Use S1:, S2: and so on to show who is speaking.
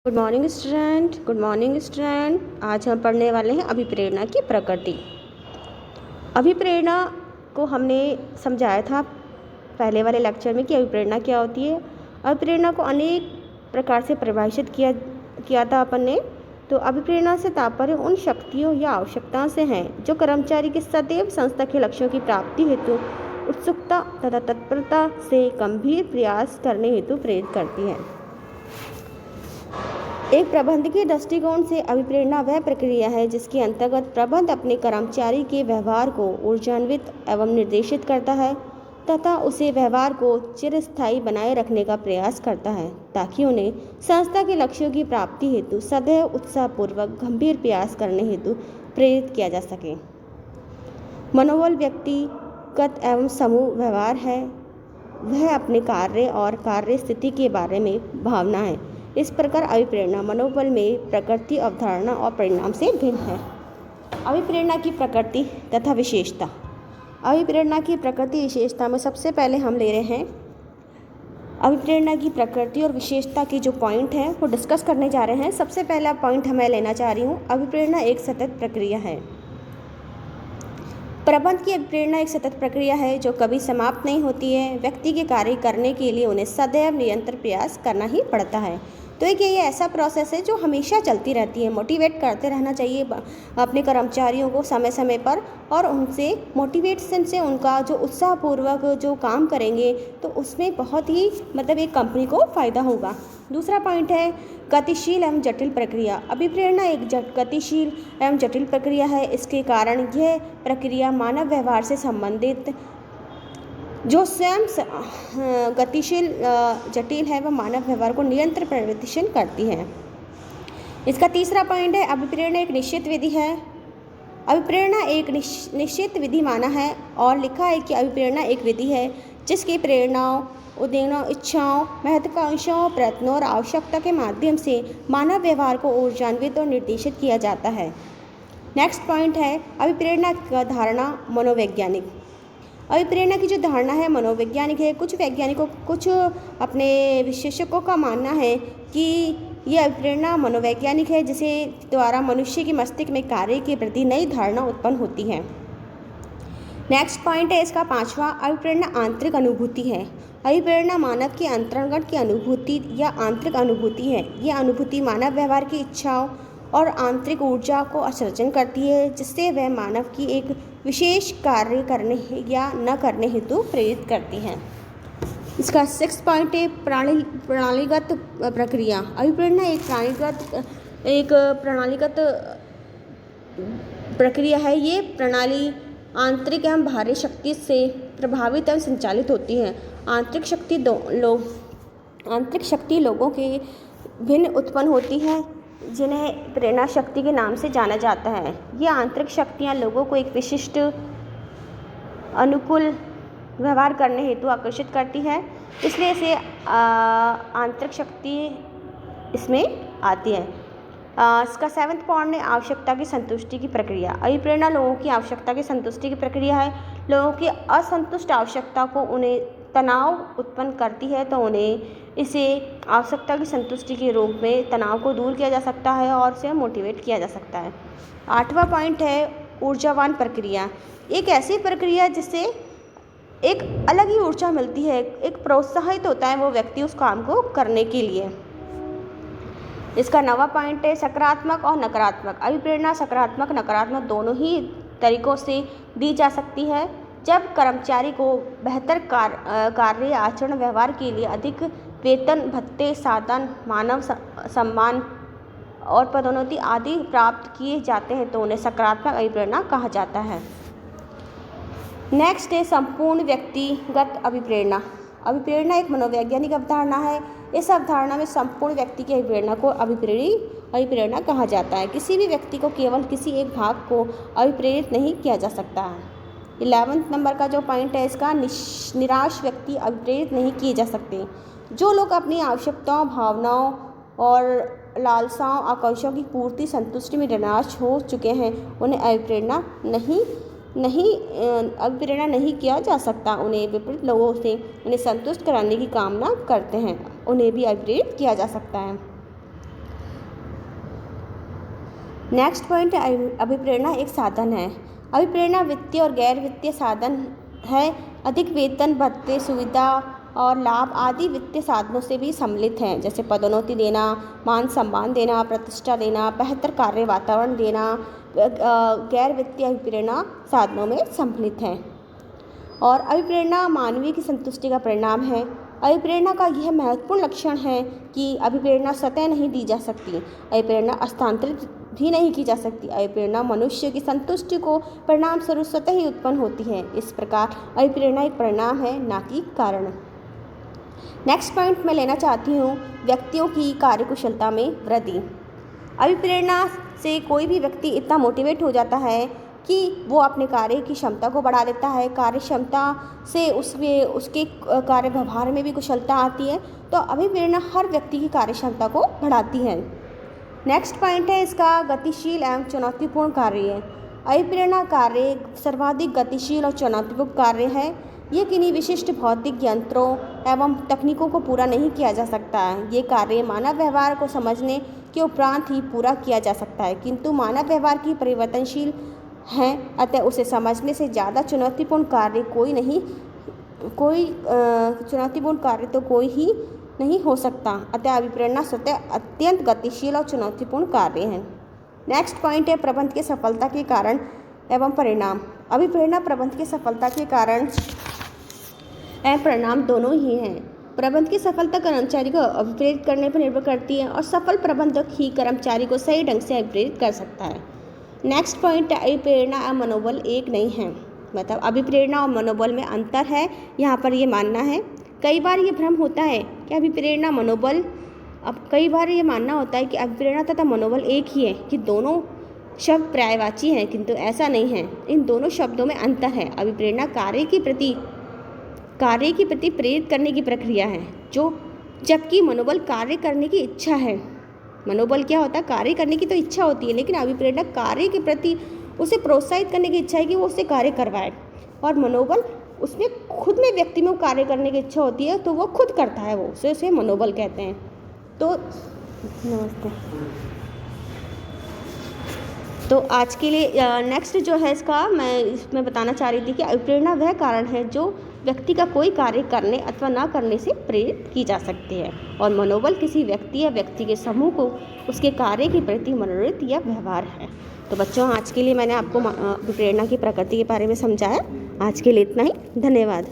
S1: Good morning student. Good morning student. आज हम पढ़ने वाले हैं अभिप्रेरणा की प्रकृति। अभिप्रेरणा को हमने समझाया था पहले वाले लेक्चर में कि अभिप्रेरणा क्या होती है। अभिप्रेरणा को अनेक प्रकार से परिभाषित किया था अपन ने। तो अभिप्रेरणा से तात्पर्य उन शक्तियों या आवश्यकताओं से हैं जो कर्मचारी के सदैव संस्था के लक्ष्यों की प्राप्ति हेतु उत्सुकता तथा तत्परता से गंभीर प्रयास करने हेतु प्रेरित करती हैं। एक प्रबंधकीय दृष्टिकोण से अभिप्रेरणा वह प्रक्रिया है जिसके अंतर्गत प्रबंध अपने कर्मचारी के व्यवहार को ऊर्जान्वित एवं निर्देशित करता है तथा उसे व्यवहार को चिरस्थायी बनाए रखने का प्रयास करता है ताकि उन्हें संस्था के लक्ष्यों की प्राप्ति हेतु सदैव उत्साहपूर्वक गंभीर प्रयास करने हेतु प्रेरित किया जा सके। मनोबल व्यक्तिगत एवं समूह व्यवहार है। वह अपने कार्य और कार्य स्थिति के बारे में भावना है। इस प्रकार अभिप्रेरणा मनोबल में प्रकृति, अवधारणा और परिणाम से भिन्न है। अभिप्रेरणा की प्रकृति तथा विशेषता। अभिप्रेरणा की प्रकृति विशेषता में सबसे पहले हम ले रहे हैं अभिप्रेरणा की प्रकृति और विशेषता की जो पॉइंट है वो डिस्कस करने जा रहे हैं। सबसे पहला पॉइंट मैं लेना चाह रही हूँ, अभिप्रेरणा एक सतत प्रक्रिया है। प्रबंध की अभिप्रेरणा एक सतत प्रक्रिया है जो कभी समाप्त नहीं होती है। व्यक्ति के कार्य करने के लिए उन्हें सदैव निरंतर प्रयास करना ही पड़ता है। तो एक ये ऐसा प्रोसेस है जो हमेशा चलती रहती है। मोटिवेट करते रहना चाहिए अपने कर्मचारियों को समय समय पर, और उनसे मोटिवेशन से उनका जो उत्साहपूर्वक जो काम करेंगे तो उसमें बहुत ही एक कंपनी को फ़ायदा होगा। दूसरा पॉइंट है गतिशील एवं जटिल प्रक्रिया। अभिप्रेरणा एक गतिशील एवं जटिल प्रक्रिया है। इसके कारण यह प्रक्रिया मानव व्यवहार से संबंधित जो स्वयं गतिशील जटिल है वह मानव व्यवहार को निरंतर परिवर्तन करती है। इसका तीसरा पॉइंट है अभिप्रेरणा एक निश्चित विधि है। अभिप्रेरणा एक निश्चित विधि माना है और लिखा है कि अभिप्रेरणा एक विधि है जिसकी प्रेरणाओं, उद्देश्यों, इच्छाओं, महत्वाकांक्षाओं, प्रयत्नों और आवश्यकता के माध्यम से मानव व्यवहार को ऊर्जान्वित और निर्देशित किया जाता है। नेक्स्ट पॉइंट है अभिप्रेरणा का धारणा मनोवैज्ञानिक। अभिप्रेरणा की जो धारणा है मनोवैज्ञानिक है। कुछ अपने विशेषज्ञों का मानना है कि यह अभिप्रेरणा मनोवैज्ञानिक है जिसे द्वारा मनुष्य के मस्तिष्क में कार्य के प्रति नई धारणा उत्पन्न होती है। नेक्स्ट पॉइंट है इसका पांचवा, अभिप्रेरणा आंतरिक अनुभूति है। अभिप्रेरणा मानव के अंतर्गत की अनुभूति या आंतरिक अनुभूति है। यह अनुभूति मानव व्यवहार की इच्छाओं और आंतरिक ऊर्जा को असर्जन करती है जिससे वह मानव की एक विशेष कार्य करने या न करने हेतु प्रेरित करती है। इसका 6 पॉइंट है प्रणालीगत प्रक्रिया। अभिप्रेरणा एक प्रणालीगत प्रक्रिया है। ये प्रणाली आंतरिक एवं बाहरी शक्ति से प्रभावित एवं संचालित होती है। आंतरिक शक्ति लोगों के भिन्न उत्पन्न होती है जिन्हें प्रेरणा शक्ति के नाम से जाना जाता है। ये आंतरिक शक्तियाँ लोगों को एक विशिष्ट अनुकूल व्यवहार करने हेतु आकर्षित करती है, इसलिए इसे आंतरिक शक्ति इसमें आती है। इसका 7वां पॉइंट है आवश्यकता की संतुष्टि की प्रक्रिया। अभिप्रेरणा लोगों की आवश्यकता की संतुष्टि की प्रक्रिया है। लोगों की असंतुष्ट आवश्यकता को उन्हें तनाव उत्पन्न करती है, तो उन्हें इसे आवश्यकता की संतुष्टि के रूप में तनाव को दूर किया जा सकता है और उसे मोटिवेट किया जा सकता है। 8वां पॉइंट है ऊर्जावान प्रक्रिया। एक ऐसी प्रक्रिया जिससे एक अलग ही ऊर्जा मिलती है, एक प्रोत्साहित होता है वो व्यक्ति उस काम को करने के लिए। इसका 9वां पॉइंट है सकारात्मक और नकारात्मक। अभिप्रेरणा सकारात्मक नकारात्मक दोनों ही तरीकों से दी जा सकती है। जब कर्मचारी को बेहतर कार्य आचरण व्यवहार के लिए अधिक वेतन, भत्ते, साधन, मानव सम्मान और पदोन्नति आदि प्राप्त किए जाते हैं तो उन्हें सकारात्मक अभिप्रेरणा कहा जाता है। नेक्स्ट है संपूर्ण व्यक्तिगत अभिप्रेरणा। अभिप्रेरणा एक मनोवैज्ञानिक अवधारणा है। इस अवधारणा में संपूर्ण व्यक्ति की अभिप्रेरणा को अभिप्रेरणा कहा जाता है। किसी भी व्यक्ति को केवल किसी एक भाग को अभिप्रेरित नहीं किया जा सकता है। 11वां नंबर का जो पॉइंट है इसका निराश व्यक्ति अभिप्रेरित नहीं किए जा सकते। जो लोग अपनी आवश्यकताओं, भावनाओं और लालसाओं, आकांक्षाओं की पूर्ति संतुष्टि में निराश हो चुके हैं उन्हें अभिप्रेरणा नहीं किया जा सकता। उन्हें विपरीत लोगों से उन्हें संतुष्ट कराने की कामना करते हैं, उन्हें भी अभिप्रेरित किया जा सकता है। नेक्स्ट पॉइंट है अभिप्रेरणा एक साधन है। अभिप्रेरणा वित्तीय और गैर वित्तीय साधन है। अधिक वेतन, भत्ते, सुविधा और लाभ आदि वित्तीय साधनों से भी सम्मिलित हैं, जैसे पदोन्नति देना, मान सम्मान देना, प्रतिष्ठा देना, बेहतर कार्य वातावरण देना गैर वित्तीय अभिप्रेरणा साधनों में सम्मिलित हैं। और अभिप्रेरणा मानवीय की संतुष्टि का परिणाम है। अभिप्रेरणा का यह महत्वपूर्ण लक्षण है कि अभिप्रेरणा स्वतः नहीं दी जा सकती, अभिप्रेरणा हस्तांतरित भी नहीं की जा सकती। अभिप्रेरणा मनुष्य की संतुष्टि को परिणाम स्वरूप स्वतः ही उत्पन्न होती है। इस प्रकार अभिप्रेरणा एक परिणाम है, ना कि कारण। नेक्स्ट पॉइंट मैं लेना चाहती हूँ व्यक्तियों की कार्यकुशलता में वृद्धि। अभिप्रेरणा से कोई भी व्यक्ति इतना मोटिवेट हो जाता है कि वो अपने कार्य की क्षमता को बढ़ा देता है। कार्य क्षमता से उसके कार्य व्यवहार में भी कुशलता आती है। तो अभिप्रेरणा हर व्यक्ति की कार्य क्षमता को बढ़ाती है। नेक्स्ट पॉइंट है इसका गतिशील एवं चुनौतीपूर्ण कार्य। अभिप्रेरणा कार्य सर्वाधिक गतिशील और चुनौतीपूर्ण कार्य है। ये किन्हीं विशिष्ट भौतिक यंत्रों एवं तकनीकों को पूरा नहीं किया जा सकता है। ये कार्य मानव व्यवहार को समझने के उपरांत ही पूरा किया जा सकता है, किंतु मानव व्यवहार की परिवर्तनशील है, अतः उसे समझने से ज़्यादा चुनौतीपूर्ण कार्य कोई ही नहीं हो सकता। अतः अभिप्रेरणा स्वतः अत्यंत गतिशील और चुनौतीपूर्ण कार्य है। नेक्स्ट पॉइंट है प्रबंध की सफलता के कारण एवं परिणाम। अभिप्रेरणा प्रबंध की सफलता के कारण एवं परिणाम दोनों ही हैं। प्रबंध की सफलता कर्मचारी को अभिप्रेरित करने पर निर्भर करती है और सफल प्रबंधक ही कर्मचारी को सही ढंग से अभिप्रेरित कर सकता है। नेक्स्ट पॉइंट है अभिप्रेरणा और मनोबल एक नहीं है, मतलब अभिप्रेरणा और मनोबल में अंतर है, यहाँ पर ये मानना है। कई बार ये भ्रम होता है कि अभिप्रेरणा मनोबल, अब कई बार ये मानना होता है कि अभिप्रेरणा तथा मनोबल एक ही है, कि दोनों शब्द पर्यायवाची हैं, किंतु ऐसा नहीं है। इन दोनों शब्दों में अंतर है। अभिप्रेरणा कार्य के प्रति प्रेरित करने की प्रक्रिया है, जबकि मनोबल कार्य करने की इच्छा है। मनोबल क्या होता है? कार्य करने की तो इच्छा होती है, लेकिन अभिप्रेरणा कार्य के प्रति उसे प्रोत्साहित करने की इच्छा है कि वो उससे कार्य करवाए। और मनोबल उसमें खुद में व्यक्ति में कार्य करने की इच्छा होती है, तो वो खुद करता है, वो उसे मनोबल कहते हैं। तो नमस्ते। तो आज के लिए नेक्स्ट जो है इसका मैं इसमें बताना चाह रही थी कि अभिप्रेरणा वह कारण है जो व्यक्ति का कोई कार्य करने अथवा ना करने से प्रेरित की जा सकती है, और मनोबल किसी व्यक्ति या व्यक्ति के समूह को उसके कार्य के प्रति मनोनीत या व्यवहार है। तो बच्चों, आज के लिए मैंने आपको अभिप्रेरणा की प्रकृति के बारे में समझाया। आज के लिए इतना ही। धन्यवाद।